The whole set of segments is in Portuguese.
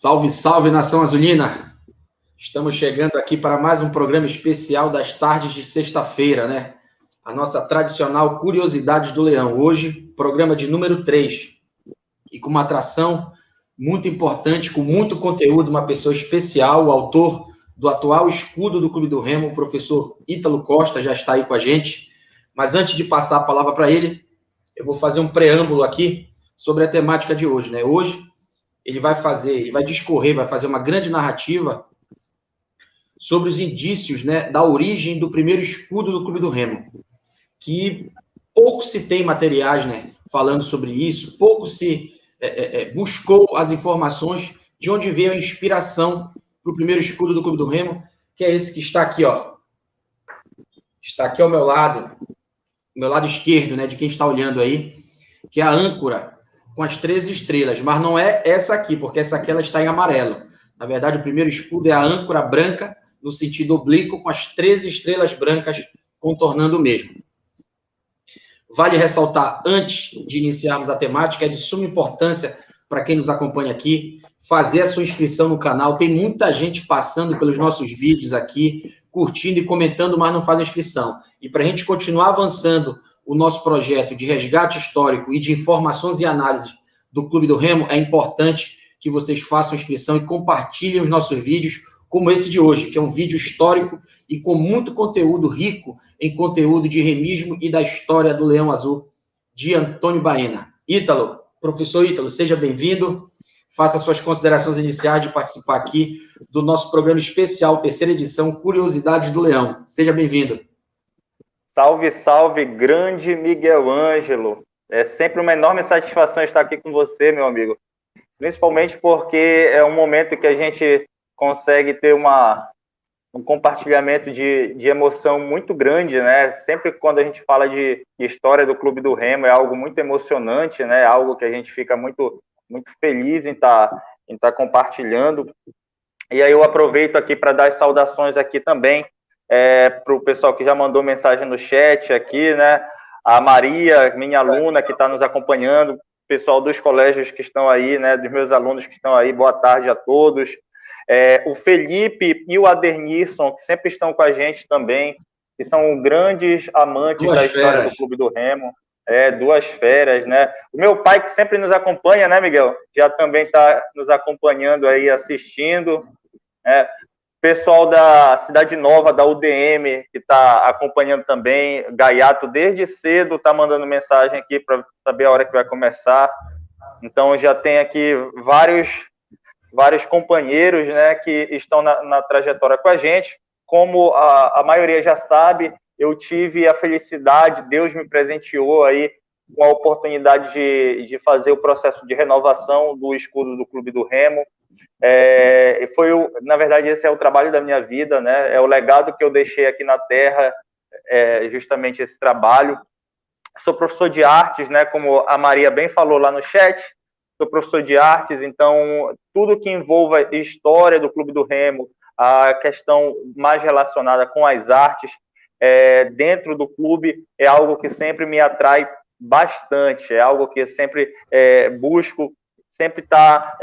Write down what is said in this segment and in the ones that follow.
Salve, salve, nação azulina! Estamos chegando aqui para mais um programa especial das tardes de sexta-feira, né? A nossa tradicional Curiosidades do Leão. Hoje, programa de número 3. E com uma atração muito importante, com muito conteúdo, uma pessoa especial, o autor do atual escudo do Clube do Remo, o professor Ítalo Costa, já está aí com a gente. Mas antes de passar a palavra para ele, eu vou fazer um preâmbulo aqui sobre a temática de hoje, né? Hoje, ele vai discorrer, vai fazer uma grande narrativa sobre os indícios, né, da origem do primeiro escudo do Clube do Remo, que pouco se tem materiais, né, falando sobre isso, pouco se buscou as informações de onde veio a inspiração para o primeiro escudo do Clube do Remo, que é esse que está aqui, ó. Está aqui ao meu lado esquerdo, né, de quem está olhando aí, que é a âncora com as 13 estrelas, mas não é essa aqui, porque essa aqui ela está em amarelo. Na verdade, o primeiro escudo é a âncora branca, no sentido oblíquo, com as 13 estrelas brancas contornando o mesmo. Vale ressaltar, antes de iniciarmos a temática, é de suma importância para quem nos acompanha aqui, fazer a sua inscrição no canal. Tem muita gente passando pelos nossos vídeos aqui, curtindo e comentando, mas não faz inscrição. E para a gente continuar avançando o nosso projeto de resgate histórico e de informações e análises do Clube do Remo, é importante que vocês façam inscrição e compartilhem os nossos vídeos, como esse de hoje, que é um vídeo histórico e com muito conteúdo rico em conteúdo de remismo e da história do Leão Azul, de Antônio Baena. Ítalo, professor Ítalo, seja bem-vindo. Faça suas considerações iniciais de participar aqui do nosso programa especial, terceira edição, Curiosidades do Leão. Seja bem-vindo. Salve, salve, grande Miguel Ângelo. É sempre uma enorme satisfação estar aqui com você, meu amigo. Principalmente porque é um momento que a gente consegue ter um compartilhamento de emoção muito grande, né? Sempre quando a gente fala de história do Clube do Remo, é algo muito emocionante, né? Algo que a gente fica muito, muito feliz em tá compartilhando. E aí eu aproveito aqui para dar as saudações aqui também para o pessoal que já mandou mensagem no chat aqui, né? A Maria, minha aluna, que está nos acompanhando, o pessoal dos colégios que estão aí, né? Dos meus alunos que estão aí, boa tarde a todos. O Felipe e o Adernilson, que sempre estão com a gente também, que são grandes amantes da história do Clube do Remo. Duas feras, né? O meu pai, que sempre nos acompanha, né, Miguel? Já também está nos acompanhando aí, assistindo. Pessoal da Cidade Nova, da UDM, que está acompanhando também. Gaiato, desde cedo, está mandando mensagem aqui para saber a hora que vai começar. Então, já tem aqui vários companheiros, né, que estão na trajetória com a gente. Como a maioria já sabe, eu tive a felicidade, Deus me presenteou aí com a oportunidade de fazer o processo de renovação do escudo do Clube do Remo. Na verdade, esse é o trabalho da minha vida, né? É o legado que eu deixei aqui na Terra, justamente esse trabalho. Sou professor de artes, né, como a Maria bem falou lá no chat. Sou professor de artes, então tudo que envolva história do Clube do Remo, a questão mais relacionada com as artes dentro do clube é algo que sempre me atrai bastante, é algo que sempre busco, sempre tá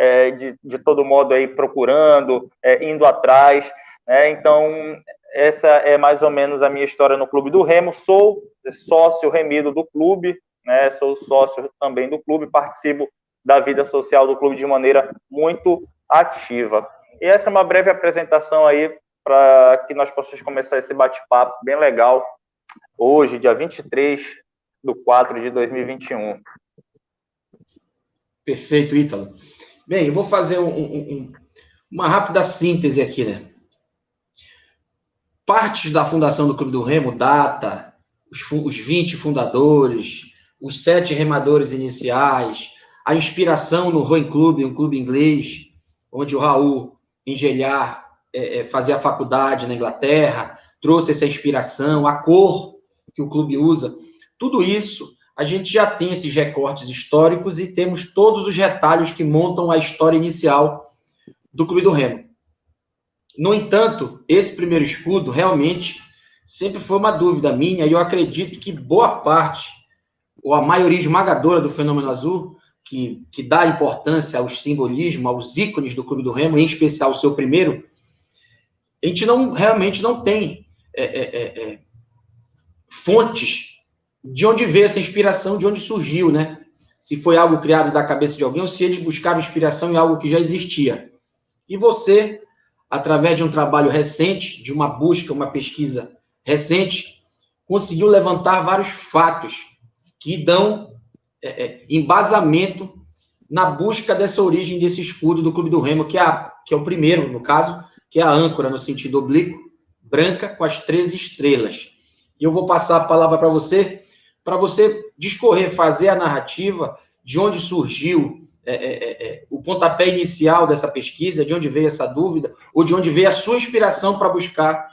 de todo modo aí procurando, indo atrás, então essa é mais ou menos a minha história no Clube do Remo. Sou sócio remido do clube, né? Sou sócio também do clube, participo da vida social do clube de maneira muito ativa. E essa é uma breve apresentação aí para que nós possamos começar esse bate-papo bem legal hoje, dia 23/4/2021. Perfeito, Ítalo. Bem, eu vou fazer uma rápida síntese aqui, né? Partes da fundação do Clube do Remo, data, os 20 fundadores, os 7 remadores iniciais, a inspiração no Rowing Club, um clube inglês, onde o Raul Engelhar fazia faculdade na Inglaterra, trouxe essa inspiração, a cor que o clube usa. Tudo isso, a gente já tem esses recortes históricos e temos todos os retalhos que montam a história inicial do Clube do Remo. No entanto, esse primeiro escudo realmente sempre foi uma dúvida minha, e eu acredito que boa parte, ou a maioria esmagadora do Fenômeno Azul, que dá importância ao simbolismo, aos ícones do Clube do Remo, em especial o seu primeiro, a gente realmente não tem fontes de onde veio essa inspiração, de onde surgiu, né? Se foi algo criado da cabeça de alguém ou se eles buscaram inspiração em algo que já existia. E você, através de um trabalho recente, de uma busca, uma pesquisa recente, conseguiu levantar vários fatos que dão embasamento na busca dessa origem desse escudo do Clube do Remo, que é o primeiro, no caso, que é a âncora no sentido oblíquo, branca, com as 13 estrelas. E eu vou passar a palavra para você discorrer, fazer a narrativa de onde surgiu o pontapé inicial dessa pesquisa, de onde veio essa dúvida, ou de onde veio a sua inspiração para buscar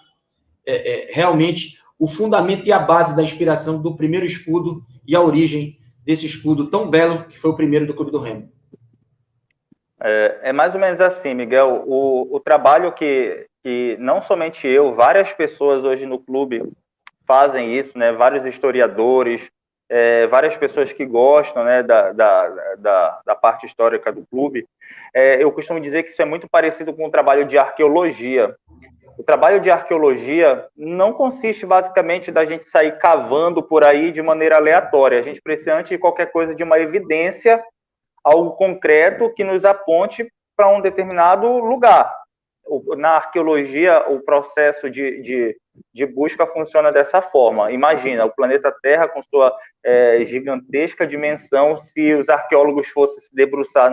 realmente o fundamento e a base da inspiração do primeiro escudo e a origem desse escudo tão belo que foi o primeiro do Clube do Remo. É mais ou menos assim, Miguel, o trabalho que não somente eu, várias pessoas hoje no clube fazem isso, né? Vários historiadores, várias pessoas que gostam, né, da parte histórica do clube. Eu costumo dizer que isso é muito parecido com o trabalho de arqueologia. O trabalho de arqueologia não consiste basicamente da gente sair cavando por aí de maneira aleatória. A gente precisa, antes de qualquer coisa, de uma evidência, algo concreto que nos aponte para um determinado lugar. Na arqueologia, o processo de busca funciona dessa forma. Imagina, o planeta Terra, com sua gigantesca dimensão, se os arqueólogos fossem se debruçar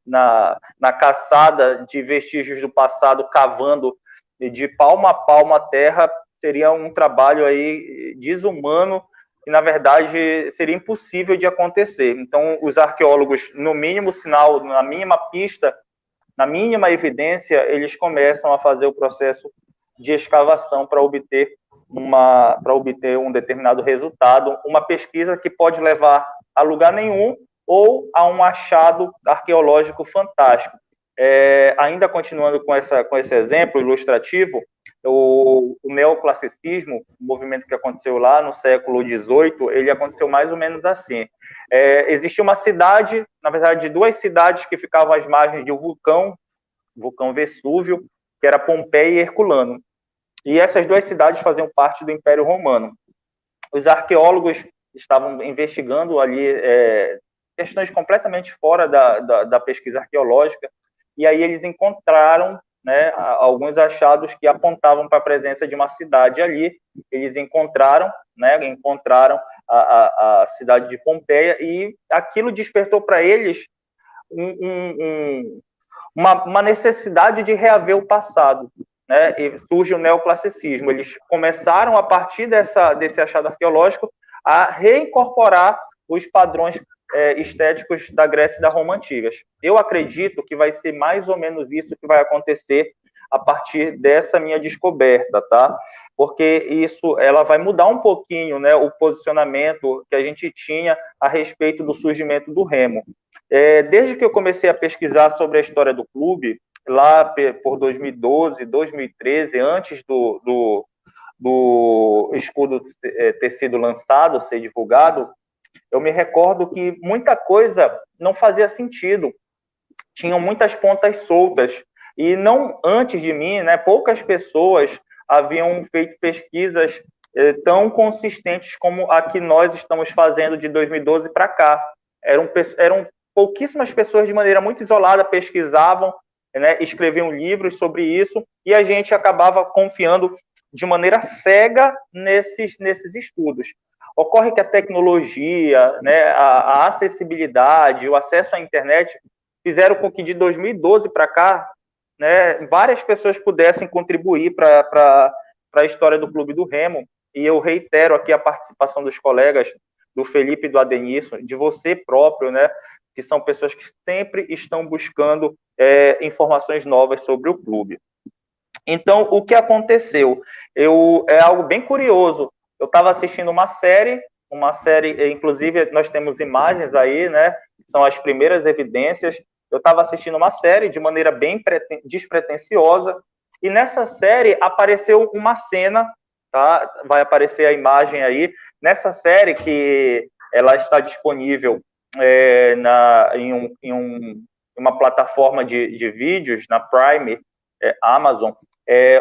na caçada de vestígios do passado, cavando de palma a palma a terra, seria um trabalho aí desumano e, na verdade, seria impossível de acontecer. Então, os arqueólogos, no mínimo sinal, na mínima pista, na mínima evidência, eles começam a fazer o processo de escavação para obter um determinado resultado, uma pesquisa que pode levar a lugar nenhum ou a um achado arqueológico fantástico. Ainda continuando com esse exemplo ilustrativo, o neoclassicismo, o movimento que aconteceu lá no século XVIII, ele aconteceu mais ou menos assim. Existia uma cidade, na verdade, duas cidades que ficavam às margens de um vulcão Vesúvio, que era Pompeia e Herculano. E essas duas cidades faziam parte do Império Romano. Os arqueólogos estavam investigando ali questões completamente fora da pesquisa arqueológica, e aí eles encontraram, né, alguns achados que apontavam para a presença de uma cidade ali. Eles encontraram a cidade de Pompeia, e aquilo despertou para eles uma necessidade de reaver o passado, né? E surge o neoclassicismo. Eles começaram, a partir desse achado arqueológico, a reincorporar os padrões estéticos da Grécia e da Roma antigas. Eu acredito que vai ser mais ou menos isso que vai acontecer a partir dessa minha descoberta, tá? Porque ela vai mudar um pouquinho, né, o posicionamento que a gente tinha a respeito do surgimento do Remo. Desde que eu comecei a pesquisar sobre a história do clube, lá por 2012, 2013, antes do escudo ter sido lançado, ser divulgado, eu me recordo que muita coisa não fazia sentido. Tinham muitas pontas soltas. E não antes de mim, né, poucas pessoas haviam feito pesquisas tão consistentes como a que nós estamos fazendo de 2012 para cá. Eram pouquíssimas pessoas, de maneira muito isolada, pesquisavam, né, escreviam livros sobre isso, e a gente acabava confiando de maneira cega nesses estudos. Ocorre que a tecnologia, né, a acessibilidade, o acesso à internet fizeram com que de 2012 para cá, né, várias pessoas pudessem contribuir para a história do Clube do Remo, e eu reitero aqui a participação dos colegas, do Felipe e do Adenilson, de você próprio, né, que são pessoas que sempre estão buscando informações novas sobre o clube. Então, o que aconteceu? É algo bem curioso. Eu estava assistindo uma série, inclusive nós temos imagens aí, né? São as primeiras evidências. Eu estava assistindo uma série de maneira bem despretensiosa, e nessa série apareceu uma cena, tá? Vai aparecer a imagem aí. Nessa série, que ela está disponível em uma plataforma de vídeos, na Prime, Amazon.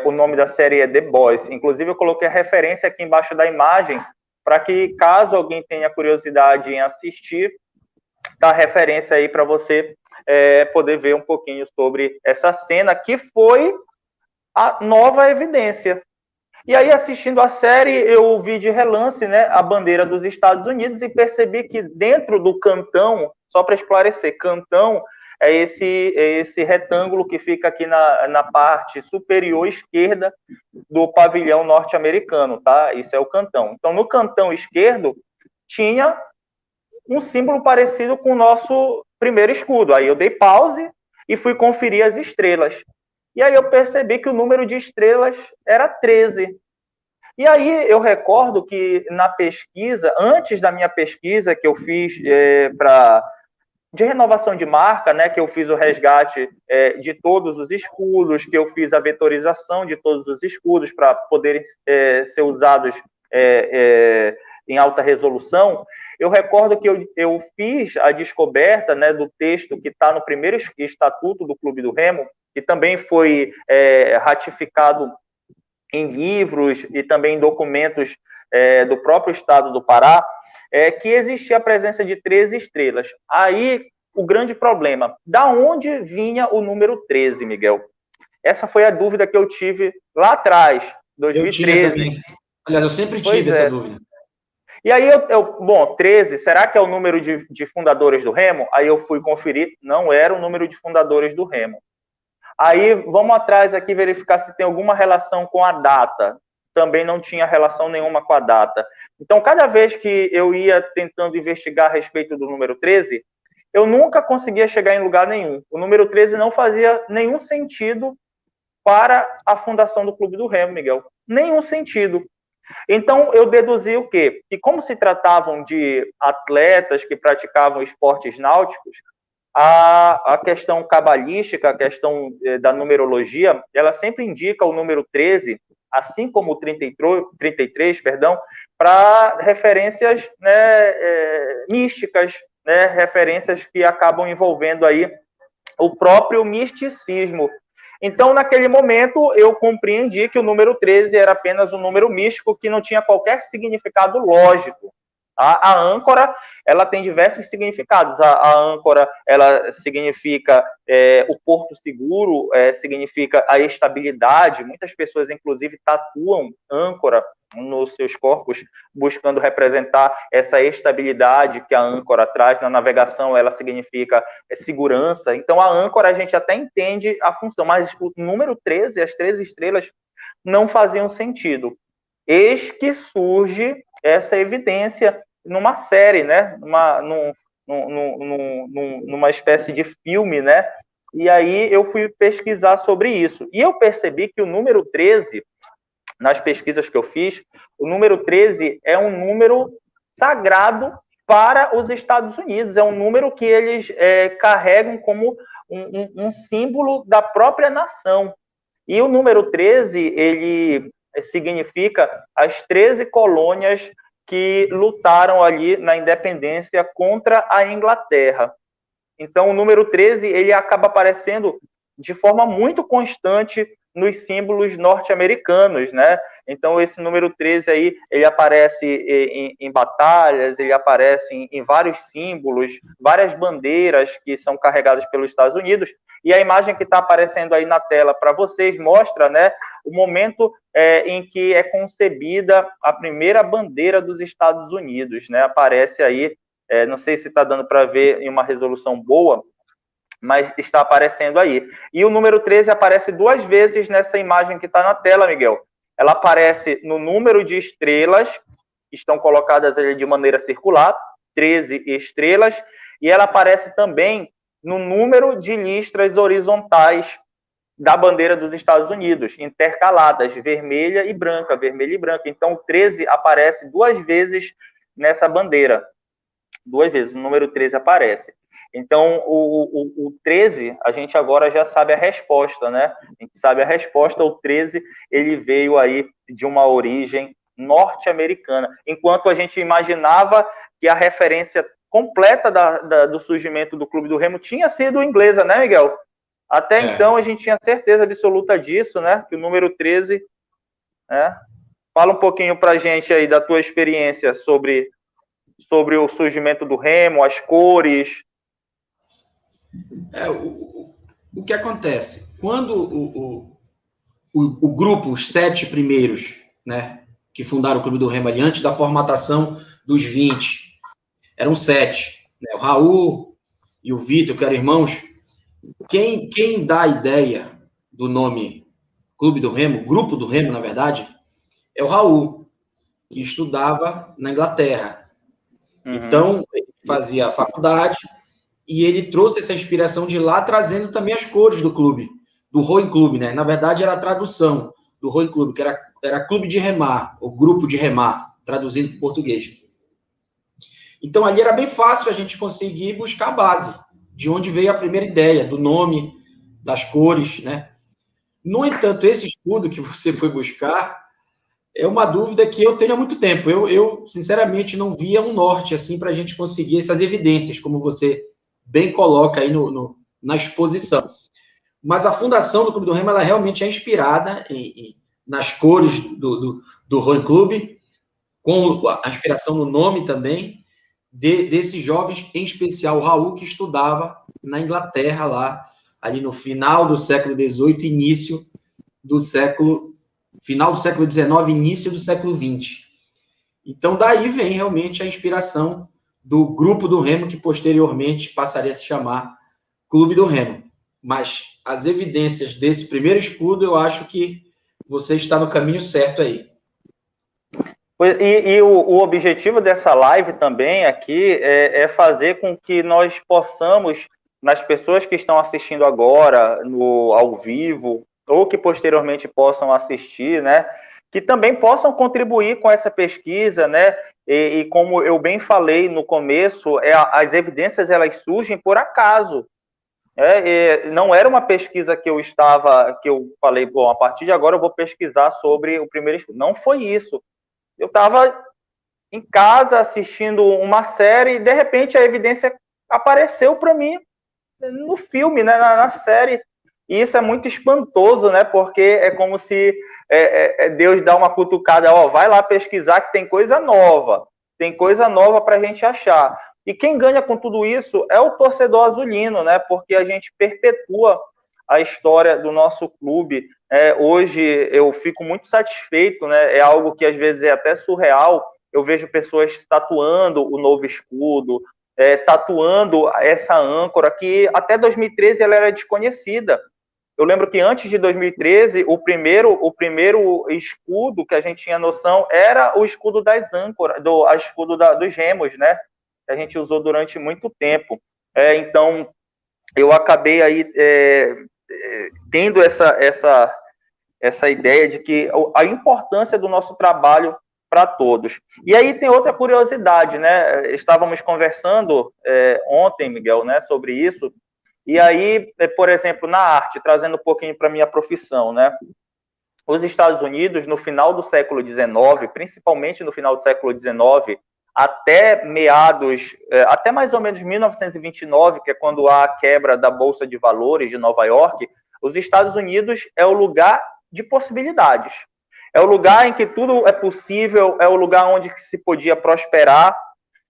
O nome da série é The Boys. Inclusive, eu coloquei a referência aqui embaixo da imagem, para que, caso alguém tenha curiosidade em assistir, tá a referência aí para você poder ver um pouquinho sobre essa cena, que foi a nova evidência. E aí, assistindo a série, eu vi de relance, né, a bandeira dos Estados Unidos e percebi que dentro do cantão, só para esclarecer, cantão é esse retângulo que fica aqui na parte superior esquerda do pavilhão norte-americano, tá? Isso é o cantão. Então, no cantão esquerdo, tinha um símbolo parecido com o nosso primeiro escudo. Aí eu dei pause e fui conferir as estrelas. E aí eu percebi que o número de estrelas era 13. E aí eu recordo que na pesquisa, antes da minha pesquisa que eu fiz de renovação de marca, né, que eu fiz o resgate de todos os escudos, que eu fiz a vetorização de todos os escudos para poderem ser usados em alta resolução, eu recordo que eu fiz a descoberta, né, do texto que está no primeiro estatuto do Clube do Remo, que também foi ratificado em livros e também em documentos do próprio Estado do Pará, que existia a presença de 13 estrelas. Aí, o grande problema, da onde vinha o número 13, Miguel? Essa foi a dúvida que eu tive lá atrás, 2013. Eu tinha também. Aliás, eu sempre tive essa dúvida. E aí, bom, 13, será que é o número de fundadores do Remo? Aí eu fui conferir, não era o número de fundadores do Remo. Aí, vamos atrás aqui verificar se tem alguma relação com a data. Também não tinha relação nenhuma com a data. Então, cada vez que eu ia tentando investigar a respeito do número 13, eu nunca conseguia chegar em lugar nenhum. O número 13 não fazia nenhum sentido para a fundação do Clube do Remo, Miguel. Nenhum sentido. Então, eu deduzi o quê? Que como se tratavam de atletas que praticavam esportes náuticos, a questão cabalística, a questão da numerologia, ela sempre indica o número 13, assim como o 33, para referências, né, místicas, né, referências que acabam envolvendo aí o próprio misticismo. Então, naquele momento, eu compreendi que o número 13 era apenas um número místico que não tinha qualquer significado lógico. A âncora, ela tem diversos significados. A âncora, ela significa o porto seguro, significa a estabilidade. Muitas pessoas, inclusive, tatuam âncora nos seus corpos, buscando representar essa estabilidade que a âncora traz. Na navegação, ela significa segurança. Então, a âncora, a gente até entende a função, mas o número 13, as 13 estrelas, não faziam sentido. Eis que surge essa evidência numa série, né? Numa espécie de filme, né? E aí eu fui pesquisar sobre isso. E eu percebi que o número 13, nas pesquisas que eu fiz, o número 13 é um número sagrado para os Estados Unidos. É um número que eles carregam como um símbolo da própria nação. E o número 13, ele significa as 13 colônias que lutaram ali na independência contra a Inglaterra. Então, o número 13, ele acaba aparecendo de forma muito constante nos símbolos norte-americanos, né? Então, esse número 13 aí, ele aparece em batalhas, ele aparece em vários símbolos, várias bandeiras que são carregadas pelos Estados Unidos, e a imagem que está aparecendo aí na tela para vocês mostra, né, o momento em que é concebida a primeira bandeira dos Estados Unidos, né? Aparece aí, não sei se está dando para ver em uma resolução boa, mas está aparecendo aí. E o número 13 aparece 2 vezes nessa imagem que está na tela, Miguel. Ela aparece no número de estrelas, que estão colocadas ali de maneira circular, 13 estrelas, e ela aparece também no número de listras horizontais da bandeira dos Estados Unidos, intercaladas, vermelha e branca, vermelha e branca. Então, o 13 aparece 2 vezes nessa bandeira. 2 vezes, o número 13 aparece. Então, o 13, a gente agora já sabe a resposta, né? A gente sabe a resposta, o 13, ele veio aí de uma origem norte-americana. Enquanto a gente imaginava que a referência completa do surgimento do Clube do Remo tinha sido inglesa, né, Miguel? Até então a gente tinha certeza absoluta disso, né? Que o número 13, né? Fala um pouquinho para a gente aí da tua experiência sobre o surgimento do Remo, as cores. O que acontece? Quando o grupo, os 7 primeiros, né, que fundaram o Clube do Remo ali, antes da formatação dos 20, eram 7. Né, o Raul e o Vitor, que eram irmãos. Quem dá a ideia do nome Clube do Remo, Grupo do Remo, na verdade, é o Raul, que estudava na Inglaterra. Uhum. Então, ele fazia a faculdade e ele trouxe essa inspiração de lá, trazendo também as cores do clube, do Rowing Clube, né? Na verdade, era a tradução do Rowing Clube, que era Clube de Remar, ou Grupo de Remar, traduzindo para o português. Então, ali era bem fácil a gente conseguir buscar a base, de onde veio a primeira ideia, do nome, das cores, né? No entanto, esse estudo que você foi buscar é uma dúvida que eu tenho há muito tempo. Eu sinceramente, não via um norte assim para a gente conseguir essas evidências, como você bem coloca aí na exposição. Mas a fundação do Clube do Remo, ela realmente é inspirada nas cores do Rowing Clube, com a inspiração no nome também, desses jovens, em especial o Raul, que estudava na Inglaterra, lá, ali no final do século XVIII, final do século XIX, início do século XX. Então, daí vem realmente a inspiração do Grupo do Remo, que posteriormente passaria a se chamar Clube do Remo. Mas as evidências desse primeiro estudo, eu acho que você está no caminho certo aí. E o objetivo dessa live também aqui é fazer com que nós possamos, nas pessoas que estão assistindo agora, ao vivo, ou que posteriormente possam assistir, né, que também possam contribuir com essa pesquisa, né, e como eu bem falei no começo, as evidências elas surgem por acaso. Não era uma pesquisa que eu falei, bom, a partir de agora eu vou pesquisar sobre o primeiro estudo. Não foi isso. Eu estava em casa assistindo uma série e, de repente, a evidência apareceu para mim no filme, né, na série. E isso é muito espantoso, né? Porque é como se Deus dá uma cutucada, vai lá pesquisar que tem coisa nova para a gente achar. E quem ganha com tudo isso é o torcedor azulino, né? Porque a gente perpetua a história do nosso clube. Hoje eu fico muito satisfeito, né? É algo que às vezes é até surreal. Eu vejo pessoas tatuando o novo escudo, tatuando essa âncora, que até 2013 ela era desconhecida. Eu lembro que antes de 2013, o primeiro escudo que a gente tinha noção era o escudo das âncoras, o escudo dos remos, né? Que a gente usou durante muito tempo. Então, eu acabei aí tendo essa ideia de que a importância do nosso trabalho para todos. E aí tem outra curiosidade, né? Estávamos conversando ontem, Miguel, né, sobre isso. E aí, por exemplo, na arte, trazendo um pouquinho para a minha profissão, né? Os Estados Unidos, no final do século XIX, principalmente no final do século XIX, até até mais ou menos 1929, que é quando há a quebra da Bolsa de Valores de Nova York, os Estados Unidos é o lugar de possibilidades. É o lugar em que tudo é possível, é o lugar onde se podia prosperar.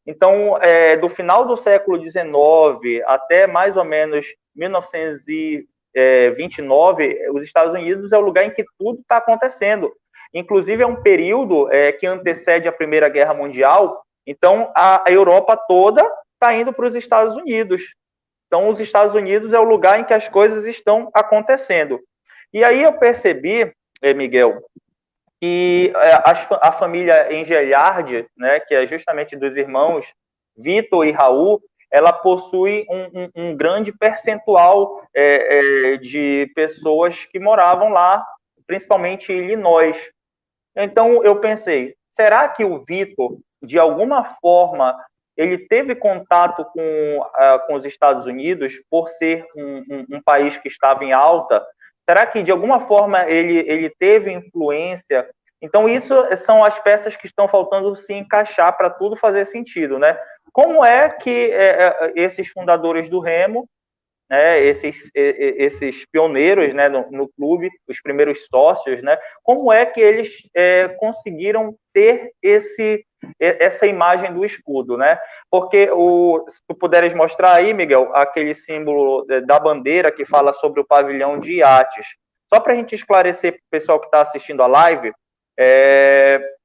Então, do final do século XIX até mais ou menos 1929, os Estados Unidos é o lugar em que tudo está acontecendo. Inclusive, é um período que antecede a Primeira Guerra Mundial. Então, a Europa toda está indo para os Estados Unidos. Então, os Estados Unidos é o lugar em que as coisas estão acontecendo. E aí eu percebi, Miguel, que a família Engelhard, né, que é justamente dos irmãos Vitor e Raul, ela possui um grande percentual de pessoas que moravam lá, principalmente em Illinois. Então, eu pensei, será que o Vitor, de alguma forma, ele teve contato com os Estados Unidos por ser um país que estava em alta? Será que, de alguma forma, ele teve influência Então, isso são as peças que estão faltando se encaixar para tudo fazer sentido, né? Como é que esses fundadores do Remo, né, esses pioneiros, né, no clube, os primeiros sócios, né, como é que eles conseguiram ter essa imagem do escudo, né? Porque se tu puderes mostrar aí, Miguel, aquele símbolo da bandeira que fala sobre o pavilhão de iates. Só para a gente esclarecer para o pessoal que está assistindo a live,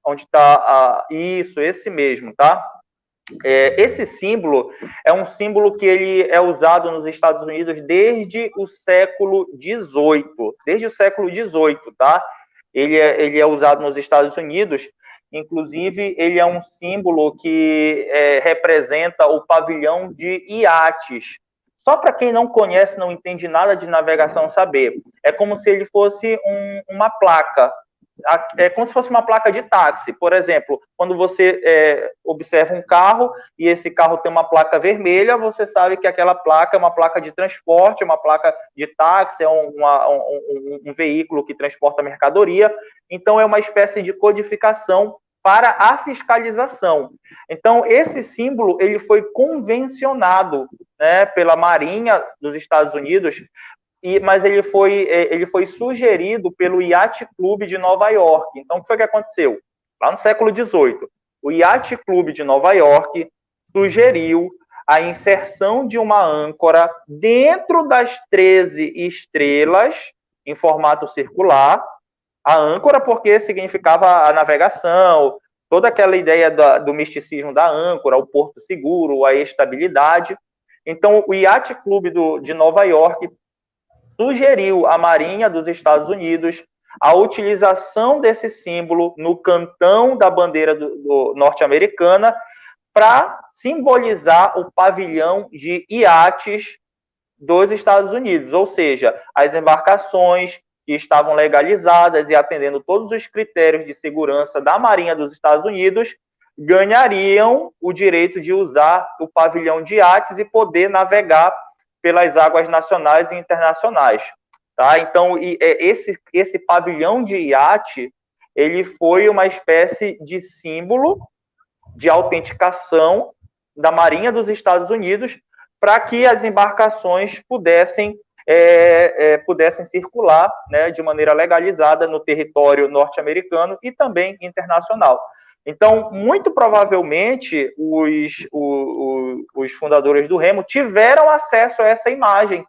onde está isso, esse mesmo, tá? Esse símbolo é um símbolo que ele é usado nos Estados Unidos desde o século XVIII, tá? Ele é usado nos Estados Unidos, inclusive ele é um símbolo que representa o pavilhão de iates. Só para quem não conhece, não entende nada de navegação saber, é como se ele fosse uma placa. É como se fosse uma placa de táxi. Por exemplo, quando você observa um carro e esse carro tem uma placa vermelha, você sabe que aquela placa é uma placa de transporte, uma placa de táxi, é um veículo que transporta mercadoria. Então, é uma espécie de codificação para a fiscalização. Então, esse símbolo ele foi convencionado, né, pela Marinha dos Estados Unidos, mas ele foi sugerido pelo Yacht Club de Nova York. Então, o que foi que aconteceu? Lá no século XVIII, o Yacht Club de Nova York sugeriu a inserção de uma âncora dentro das 13 estrelas, em formato circular. A âncora, porque significava a navegação, toda aquela ideia do misticismo da âncora, o porto seguro, a estabilidade. Então, o Yacht Club de Nova York sugeriu à Marinha dos Estados Unidos a utilização desse símbolo no cantão da bandeira norte-americana para simbolizar o pavilhão de iates dos Estados Unidos, ou seja, as embarcações que estavam legalizadas e atendendo todos os critérios de segurança da Marinha dos Estados Unidos ganhariam o direito de usar o pavilhão de iates e poder navegar pelas águas nacionais e internacionais, tá? Então, esse pavilhão de iate, ele foi uma espécie de símbolo de autenticação da Marinha dos Estados Unidos para que as embarcações pudessem circular, né, de maneira legalizada no território norte-americano e também internacional. Então, muito provavelmente, os fundadores do Remo tiveram acesso a essa imagem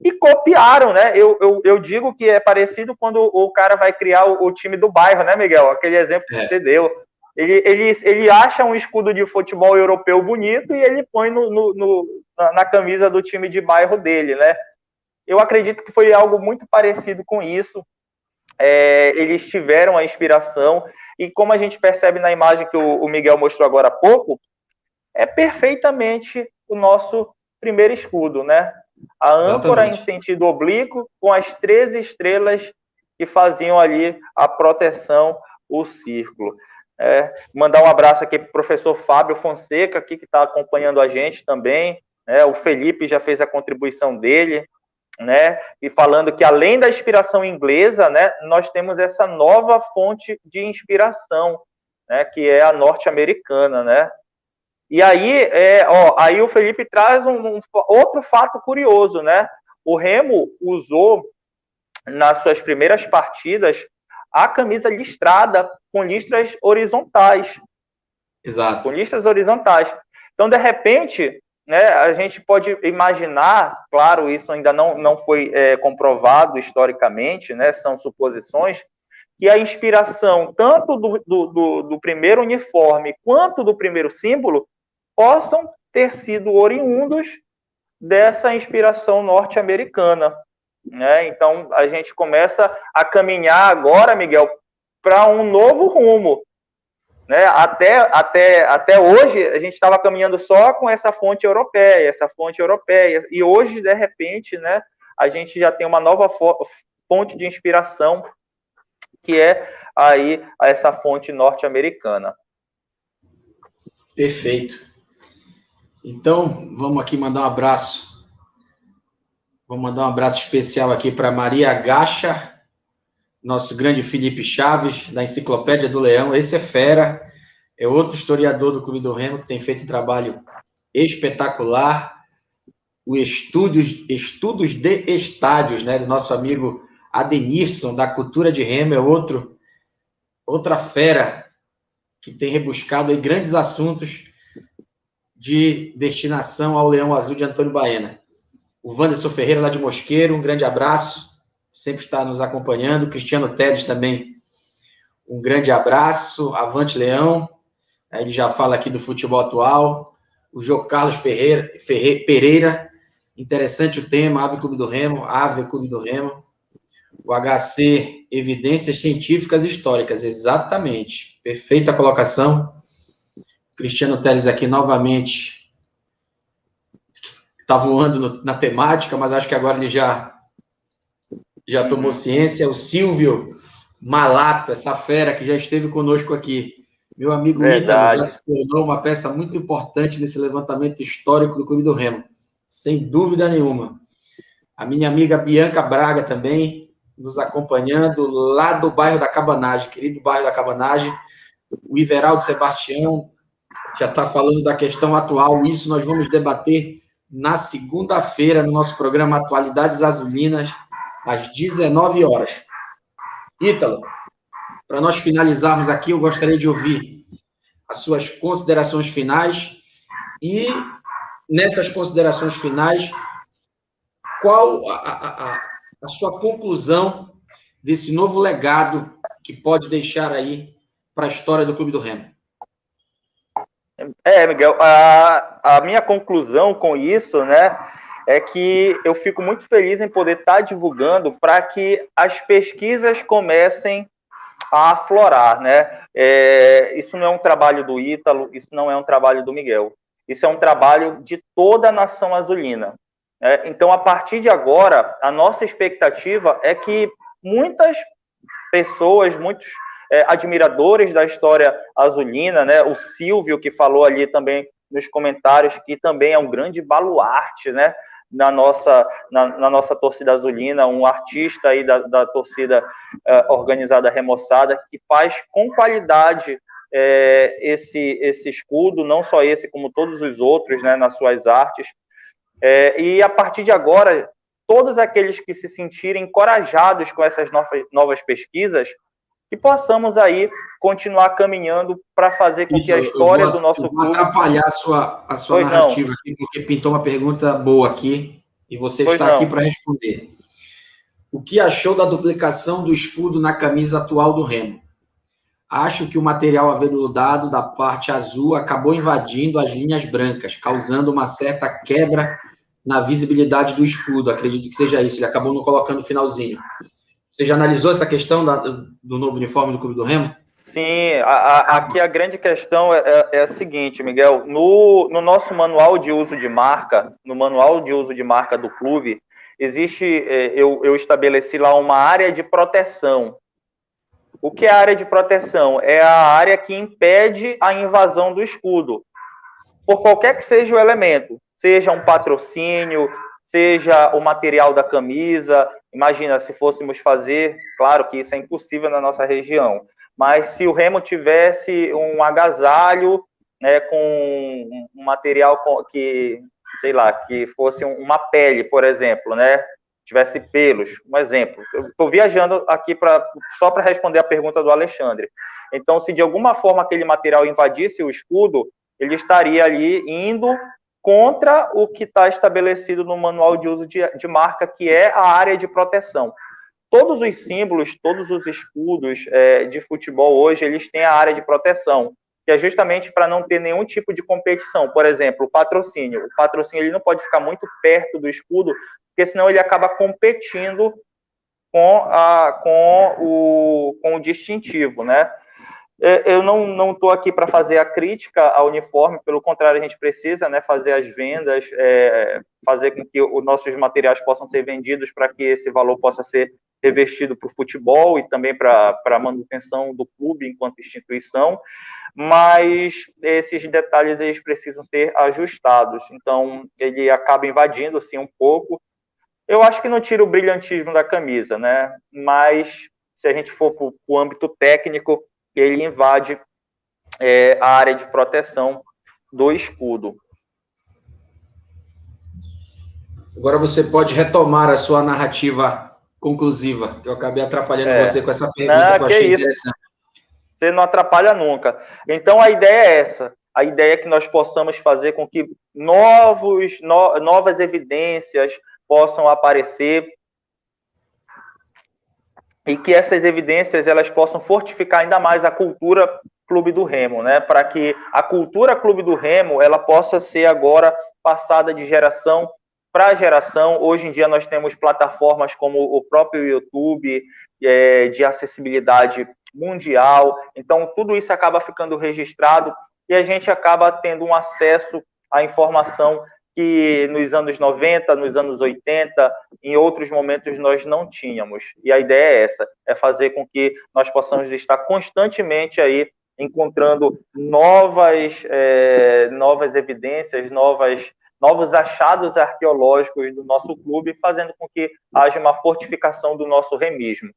e copiaram, né? Eu digo que é parecido quando o cara vai criar o time do bairro, né, Miguel? Aquele exemplo que você deu. Ele acha um escudo de futebol europeu bonito e ele põe na camisa do time de bairro dele, né? Eu acredito que foi algo muito parecido com isso. Eles tiveram a inspiração e como a gente percebe na imagem que o Miguel mostrou agora há pouco, é perfeitamente o nosso primeiro escudo, né? A âncora em sentido oblíquo com as 13 estrelas que faziam ali a proteção, o círculo. Mandar um abraço aqui para o professor Fábio Fonseca, aqui, que está acompanhando a gente também. O Felipe já fez a contribuição dele, né? E falando que além da inspiração inglesa, né, nós temos essa nova fonte de inspiração, né, que é a norte-americana, né? E aí, aí o Felipe traz outro fato curioso, né? O Remo usou nas suas primeiras partidas a camisa listrada com listras horizontais. Exato. Com listras horizontais. Então, de repente, né, a gente pode imaginar, claro, isso ainda não foi comprovado historicamente, né, são suposições, que a inspiração tanto do primeiro uniforme quanto do primeiro símbolo possam ter sido oriundos dessa inspiração norte-americana, né? Então, a gente começa a caminhar agora, Miguel, para um novo rumo, né? Até hoje, a gente estava caminhando só com essa fonte europeia, e hoje, de repente, né, a gente já tem uma nova fonte de inspiração, que é aí essa fonte norte-americana. Perfeito. Então, vamos aqui mandar um abraço. Vou mandar um abraço especial aqui para Maria Gacha, nosso grande Felipe Chaves, da Enciclopédia do Leão. Esse é fera, é outro historiador do Clube do Remo que tem feito um trabalho espetacular. O estudos de estádios, né, do nosso amigo Adenilson, da Cultura de Remo, é outra fera que tem rebuscado aí grandes assuntos de destinação ao Leão Azul de Antônio Baena. O Wanderson Ferreira, lá de Mosqueiro, um grande abraço, sempre está nos acompanhando. O Cristiano Tedes também, um grande abraço. Avante Leão, ele já fala aqui do futebol atual. O João Carlos Pereira, interessante o tema, Ave Clube do Remo, Ave Clube do Remo. O HC, Evidências Científicas Históricas, exatamente. Perfeita colocação. Cristiano Teles aqui novamente está voando na temática, mas acho que agora ele já tomou ciência. O Silvio Malato, essa fera que já esteve conosco aqui. Meu amigo Ítalo já se tornou uma peça muito importante nesse levantamento histórico do Clube do Remo, sem dúvida nenhuma. A minha amiga Bianca Braga também nos acompanhando lá do bairro da Cabanagem, querido bairro da Cabanagem. O Iveraldo Sebastião já está falando da questão atual. Isso nós vamos debater na segunda-feira no nosso programa Atualidades Azulinas, às 19 horas. Ítalo, para nós finalizarmos aqui, eu gostaria de ouvir as suas considerações finais e, nessas considerações finais, qual a sua conclusão desse novo legado que pode deixar aí para a história do Clube do Remo? Miguel, a minha conclusão com isso, né, é que eu fico muito feliz em poder estar divulgando para que as pesquisas comecem a aflorar, né? Isso não é um trabalho do Ítalo, isso não é um trabalho do Miguel, isso é um trabalho de toda a nação azulina. Então, a partir de agora, a nossa expectativa é que muitas pessoas, muitos admiradores da história azulina, né? O Silvio, que falou ali também nos comentários, que também é um grande baluarte, né? Na nossa torcida azulina, um artista aí da torcida organizada remoçada, que faz com qualidade esse escudo, não só esse, como todos os outros, né? Nas suas artes. E a partir de agora, todos aqueles que se sentirem encorajados com essas novas pesquisas, que possamos aí continuar caminhando para fazer com que a história do nosso clube... Vou atrapalhar a sua narrativa aqui, porque pintou uma pergunta boa aqui, e você está aqui para responder. O que achou da duplicação do escudo na camisa atual do Remo? Acho que o material aveludado da parte azul acabou invadindo as linhas brancas, causando uma certa quebra na visibilidade do escudo. Acredito que seja isso, ele acabou não colocando o finalzinho. Você já analisou essa questão do novo uniforme do Clube do Remo? Sim, aqui a grande questão é a seguinte, Miguel. No nosso manual de uso de marca, no manual de uso de marca do clube, existe, eu estabeleci lá uma área de proteção. O que é a área de proteção? É a área que impede a invasão do escudo, por qualquer que seja o elemento, seja um patrocínio, seja o material da camisa. Imagina, se fôssemos fazer, claro que isso é impossível na nossa região, mas se o Remo tivesse um agasalho, né, com um material que, sei lá, que fosse uma pele, por exemplo, né, tivesse pelos, um exemplo. Eu estou viajando aqui só para responder a pergunta do Alexandre. Então, se de alguma forma aquele material invadisse o escudo, ele estaria ali indo contra o que está estabelecido no manual de uso de marca, que é a área de proteção. Todos os símbolos, todos os escudos de futebol hoje, eles têm a área de proteção, que é justamente para não ter nenhum tipo de competição. Por exemplo, o patrocínio. O patrocínio ele não pode ficar muito perto do escudo, porque senão ele acaba competindo com o distintivo, né? Eu não estou aqui para fazer a crítica ao uniforme, pelo contrário, a gente precisa, né, fazer as vendas, fazer com que os nossos materiais possam ser vendidos para que esse valor possa ser revestido para o futebol e também para a manutenção do clube enquanto instituição, mas esses detalhes eles precisam ser ajustados, então ele acaba invadindo assim um pouco. Eu acho que não tira o brilhantismo da camisa, né? Mas se a gente for para o âmbito técnico, ele invade a área de proteção do escudo. Agora você pode retomar a sua narrativa conclusiva, que eu acabei atrapalhando você com essa pergunta que eu achei interessante. Você não atrapalha nunca. Então, a ideia é essa. A ideia é que nós possamos fazer com que novas evidências possam aparecer e que essas evidências elas possam fortificar ainda mais a cultura Clube do Remo, né? Para que a cultura Clube do Remo ela possa ser agora passada de geração para geração. Hoje em dia nós temos plataformas como o próprio YouTube, de acessibilidade mundial. Então, tudo isso acaba ficando registrado e a gente acaba tendo um acesso à informação que nos anos 90, nos anos 80, em outros momentos nós não tínhamos. E a ideia é essa, é fazer com que nós possamos estar constantemente aí encontrando novas evidências, novos achados arqueológicos do nosso clube, fazendo com que haja uma fortificação do nosso remismo.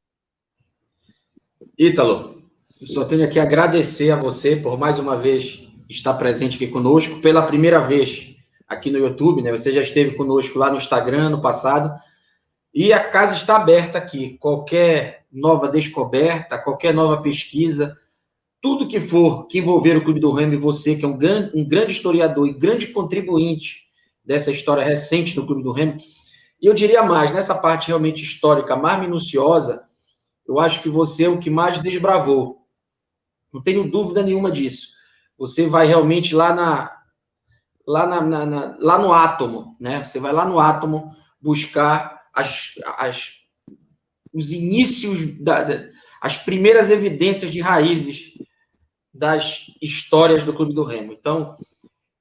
Ítalo, eu só tenho aqui a agradecer a você por mais uma vez estar presente aqui conosco, pela primeira vez aqui no YouTube, né? Você já esteve conosco lá no Instagram no passado, e a casa está aberta aqui. Qualquer nova descoberta, qualquer nova pesquisa, tudo que for que envolver o Clube do Remo e você, que é um grande historiador e grande contribuinte dessa história recente do Clube do Remo, e eu diria mais, nessa parte realmente histórica, mais minuciosa, eu acho que você é o que mais desbravou. Não tenho dúvida nenhuma disso. Você vai realmente lá no átomo, né? Você vai lá no átomo buscar os inícios, as primeiras evidências de raízes das histórias do Clube do Remo. Então,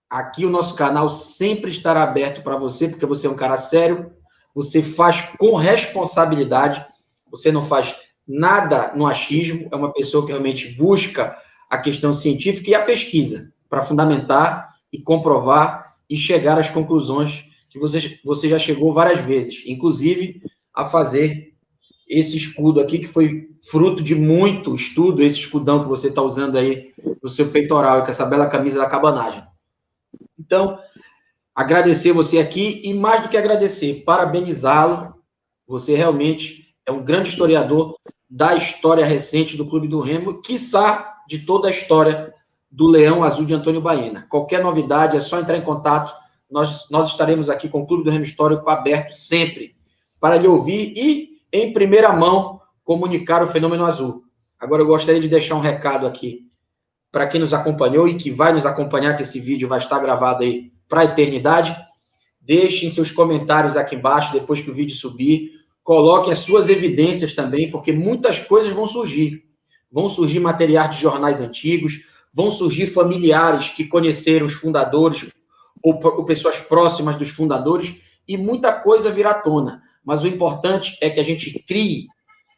aqui o nosso canal sempre estará aberto para você, porque você é um cara sério, você faz com responsabilidade, você não faz nada no achismo, é uma pessoa que realmente busca a questão científica e a pesquisa para fundamentar e comprovar e chegar às conclusões que você já chegou várias vezes, inclusive a fazer esse escudo aqui, que foi fruto de muito estudo, esse escudão que você está usando aí no seu peitoral, e com essa bela camisa da cabanagem. Então, agradecer você aqui, e mais do que agradecer, parabenizá-lo. Você realmente é um grande historiador da história recente do Clube do Remo, quiçá de toda a história do Leão Azul de Antônio Baena. Qualquer novidade, é só entrar em contato. Nós estaremos aqui com o Clube do Remo Histórico aberto sempre para lhe ouvir e, em primeira mão, comunicar o fenômeno azul. Agora, eu gostaria de deixar um recado aqui para quem nos acompanhou e que vai nos acompanhar, que esse vídeo vai estar gravado aí para a eternidade. Deixem seus comentários aqui embaixo, depois que o vídeo subir. Coloquem as suas evidências também, porque muitas coisas vão surgir. Vão surgir materiais de jornais antigos, vão surgir familiares que conheceram os fundadores, ou pessoas próximas dos fundadores, e muita coisa virá à tona. Mas o importante é que a gente crie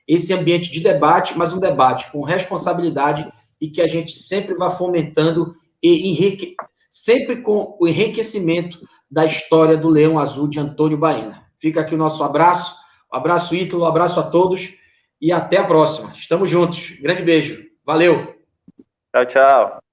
esse ambiente de debate, mas um debate com responsabilidade, e que a gente sempre vá fomentando e sempre com o enriquecimento da história do Leão Azul de Antônio Baena. Fica aqui o nosso abraço. Um abraço, Ítalo, um abraço a todos e até a próxima. Estamos juntos. Grande beijo. Valeu. Tchau, tchau.